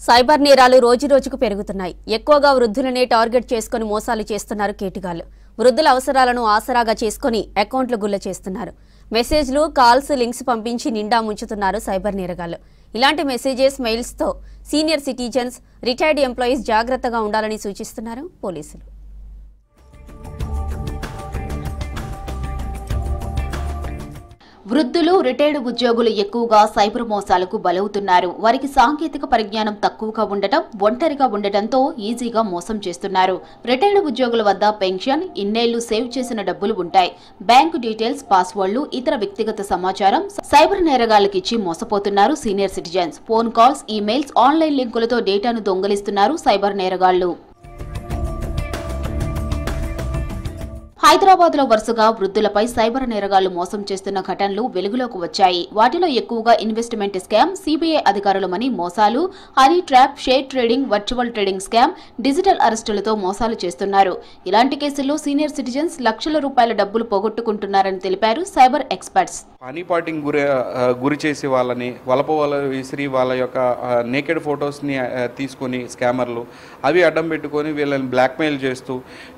Cyber నేరాలు రోజురోజుకు పెరుగుతున్నాయి. ఎక్కువగా వృద్ధులనే టార్గెట్ చేసుకుని మోసాలు చేస్తున్నారు కేటుగాళ్లు. వృద్ధుల అవసరాలను ఆసరాగా చేసుకుని అకౌంట్లు గుల్ల చేస్తున్నారు. మెసేజ్లు, కాల్స్, లింక్స్ పంపించి నిండా ముంచుతున్నారు సైబర్ నేరగాళ్లు. ఇలాంటి మెసేజెస్, మెయిల్స్తో సీనియర్ సిటిజన్స్, రిటైర్డ్ ఎంప్లాయీస్ జాగ్రత్తగా ఉండాలని సూచిస్తున్నారు పోలీసులు. వృద్ధులు, రిటైర్డ్ ఉద్యోగులు ఎక్కువగా సైబర్ మోసాలకు బలవుతున్నారు. వారికి సాంకేతిక పరిజ్ఞానం తక్కువగా ఉండటం, ఒంటరిగా ఉండటంతో ఈజీగా మోసం చేస్తున్నారు. రిటైర్డ్ ఉద్యోగుల వద్ద పెన్షన్, ఇన్నేళ్లు సేవ్ చేసిన డబ్బులు ఉంటాయి. బ్యాంకు డీటెయిల్స్, పాస్వర్డ్లు, ఇతర వ్యక్తిగత సమాచారం సైబర్ నేరగాళ్లకు ఇచ్చి మోసపోతున్నారు senior citizens. Phone calls, emails, online లింకులతో డేటాను దొంగిలిస్తున్నారు సైబర్ నేరగాళ్లు. హైదరాబాద్ లో వరుసగా వృద్ధులపై సైబర్ నేరగాళ్లు మోసం చేస్తున్న ఘటనలు వెలుగులోకి వచ్చాయి. వాటిలో ఎక్కువగా ఇన్వెస్ట్మెంట్ స్కామ్, సిబిఐ అధికారుల మనీ మోసాలు, honey trap, share trading, virtual trading scam, digital అరెస్టులతో మోసాలు చేస్తున్నారు. ఇలాంటి కేసుల్లో సీనియర్ సిటిజన్స్ లక్షల రూపాయల డబ్బులు పోగొట్టుకుంటున్నారని తెలిపారు సైబర్ ఎక్స్పర్ట్స్. హనీ పాటింగ్ గురి చేసి వాళ్ళని వలప విసిరి వాళ్ళ యొక్క నేకెడ్ ఫొటోస్ని తీసుకొని స్కామర్లు అవి అడ్డం పెట్టుకొని వీళ్ళని బ్లాక్మెయిల్ చేస్తూ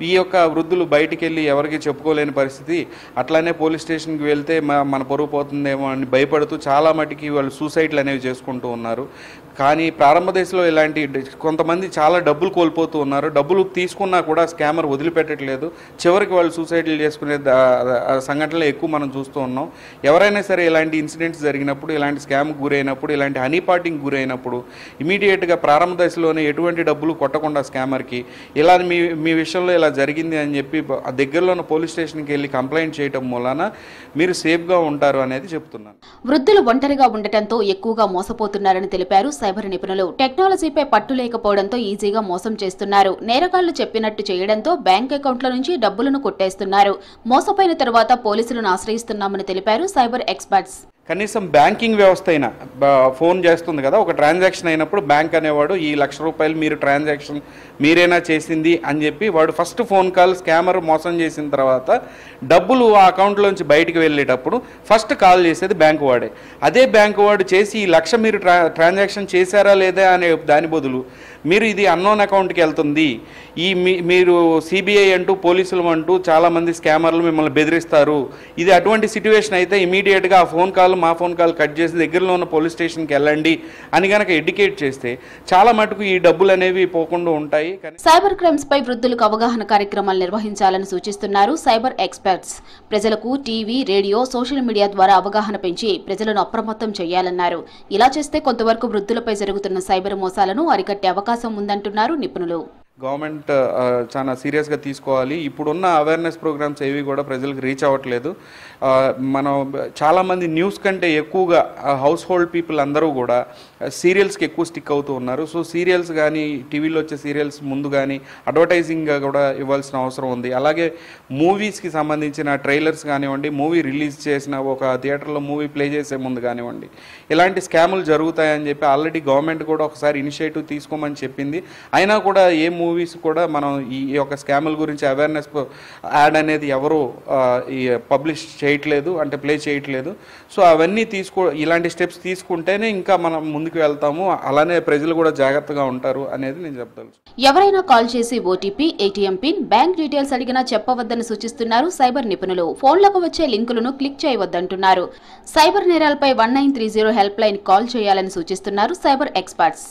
ఈ యొక్క వృద్ధులు బయటికి వెళ్ళి ఎవరికి చెప్పుకోలేని పరిస్థితి. అట్లానే పోలీస్ స్టేషన్కి వెళ్తే మన పరువు పోతుందేమో అని భయపడుతూ చాలా మటుకి వాళ్ళు సూసైడ్లు అనేవి చేసుకుంటూ ఉన్నారు. కానీ ప్రారంభ దశలో ఇలాంటి కొంతమంది చాలా డబ్బులు కోల్పోతూ ఉన్నారు. డబ్బులు తీసుకున్నా కూడా స్కామర్ వదిలిపెట్టట్లేదు. చివరికి వాళ్ళు సూసైడ్లు చేసుకునే సంఘటనలు ఎక్కువ మనం చూస్తూ ఉన్నాం. ఎవరైనా సరే ఇలాంటి ఇన్సిడెంట్స్ జరిగినప్పుడు, ఇలాంటి స్కామ్కి గురైనప్పుడు, ఇలాంటి హనీ పాటింగ్ గురైనప్పుడు ఇమీడియట్గా ప్రారంభ దశలోనే ఎటువంటి డబ్బులు కొట్టకుండా స్కామర్కి ఇలా మీ విషయంలో ఇలా జరిగింది అని చెప్పి దగ్గరలో ఉన్న పోలీస్ స్టేషన్కి వెళ్ళి కంప్లైంట్ చేయడం మూలాన మీరు సేఫ్గా ఉంటారు అనేది చెప్తున్నాను. వృద్ధులు ఒంటరిగా ఉండటంతో ఎక్కువగా మోసపోతున్నారని తెలిపారు సైబర్ నిపుణులు. టెక్నాలజీపై పట్టు లేకపోవడంతో ఈజీగా మోసం చేస్తున్నారు. నేరగాళ్లు చెప్పినట్టు చేయడంతో బ్యాంక్ అకౌంట్ల నుంచి డబ్బులను కొట్టేస్తున్నారు. మోసపోయిన తర్వాత పోలీసులను ఆశ్రయిస్తున్నామని తెలిపారు సైబర్ ఎక్స్పర్ట్స్. కనీసం బ్యాంకింగ్ వ్యవస్థ అయినా ఫోన్ చేస్తుంది కదా, ఒక ట్రాన్సాక్షన్ అయినప్పుడు బ్యాంక్ అనేవాడు ఈ ₹1,00,000 మీరు ట్రాన్సాక్షన్ మీరేనా చేసింది అని చెప్పి వాడు ఫస్ట్ ఫోన్ కాల్ స్కామర్ మోసం చేసిన తర్వాత డబ్బులు ఆ అకౌంట్లోంచి బయటికి వెళ్ళేటప్పుడు ఫస్ట్ కాల్ చేసేది బ్యాంకు వాడే. అదే బ్యాంకు వాడు చేసి ఈ లక్ష మీరు ట్రాన్సాక్షన్ చేశారా లేదా అనే దాని బదులు మీరు ఇది అన్నోన్ అకౌంట్కి వెళ్తుంది, మీరు సిబిఐ అంటూ పోలీసులు అంటూ చాలామంది స్కామర్లు మిమ్మల్ని బెదిరిస్తారు, ఇది అటువంటి సిచ్యువేషన్ అయితే ఇమీడియట్గా ఆ ఫోన్ కాల్ మా ఫోన్ కాల్ కట్ చేసి దగ్గరలో ఉన్న పోలీస్ స్టేషన్కి వెళ్ళండి అని కనుక ఎడ్యుకేట్ చేస్తే చాలా మటుకు ఈ డబ్బులు అనేవి పోకుండా ఉంటాయి. సైబర్ క్రైమ్స్ పై వృద్ధులకు అవగాహన కార్యక్రమాలు నిర్వహించాలని సూచిస్తున్నారు సైబర్ ఎక్స్పర్ట్స్. ప్రజలకు టీవీ, రేడియో, సోషల్ మీడియా ద్వారా అవగాహన పెంచి ప్రజలను అప్రమత్తం చేయాలన్నారు. ఇలా చేస్తే కొంతవరకు వృద్ధులపై జరుగుతున్న సైబర్ మోసాలను అరికట్టే అవకాశం ఉందంటున్నారు నిపుణులు. గవర్నమెంట్ చాలా సీరియస్గా తీసుకోవాలి. ఇప్పుడున్న అవేర్నెస్ ప్రోగ్రామ్స్ ఏవి కూడా ప్రజలకు రీచ్ అవ్వట్లేదు. మనం చాలామంది న్యూస్ కంటే ఎక్కువగా హౌస్ హోల్డ్ పీపుల్ అందరూ కూడా సీరియల్స్కి ఎక్కువ స్టిక్ అవుతూ ఉన్నారు. సో సీరియల్స్ కానీ, టీవీలో వచ్చే సీరియల్స్ ముందు కానీ అడ్వర్టైజింగ్గా కూడా ఇవ్వాల్సిన అవసరం ఉంది. అలాగే మూవీస్కి సంబంధించిన ట్రైలర్స్ కానివ్వండి, మూవీ రిలీజ్ చేసిన ఒక థియేటర్లో మూవీ ప్లే చేసే ముందు కానివ్వండి, ఇలాంటి స్కాములు జరుగుతాయని చెప్పి ఆల్రెడీ గవర్నమెంట్ కూడా ఒకసారి ఇనిషియేటివ్ తీసుకోమని చెప్పింది. అయినా కూడా ఏ మూవీస్ కూడా మనం ఈ యొక్క స్కాముల గురించి అవేర్నెస్ యాడ్ అనేది ఎవరు పబ్లిష్ చేయట్లేదు, అంటే ప్లే చేయట్లేదు. సో అవన్నీ ఇలాంటి స్టెప్స్ తీసుకుంటేనే ఇంకా మనం ముందుకు వెళ్తాము. అలానే ప్రజలు కూడా జాగ్రత్తగా ఉంటారు అనేది నేను చెప్తాను. ఎవరైనా కాల్ చేసి OTP, ATM pin, bank details అడిగినా చెప్పవద్దని సూచిస్తున్నారు సైబర్ నిపుణులు. ఫోన్లకు వచ్చే లింకులను క్లిక్ చేయవద్దంటున్నారు. సైబర్ నేరాలపై 1930 హెల్ప్ లైన్ కాల్ చేయాలని సూచిస్తున్నారు సైబర్ ఎక్స్పర్ట్స్.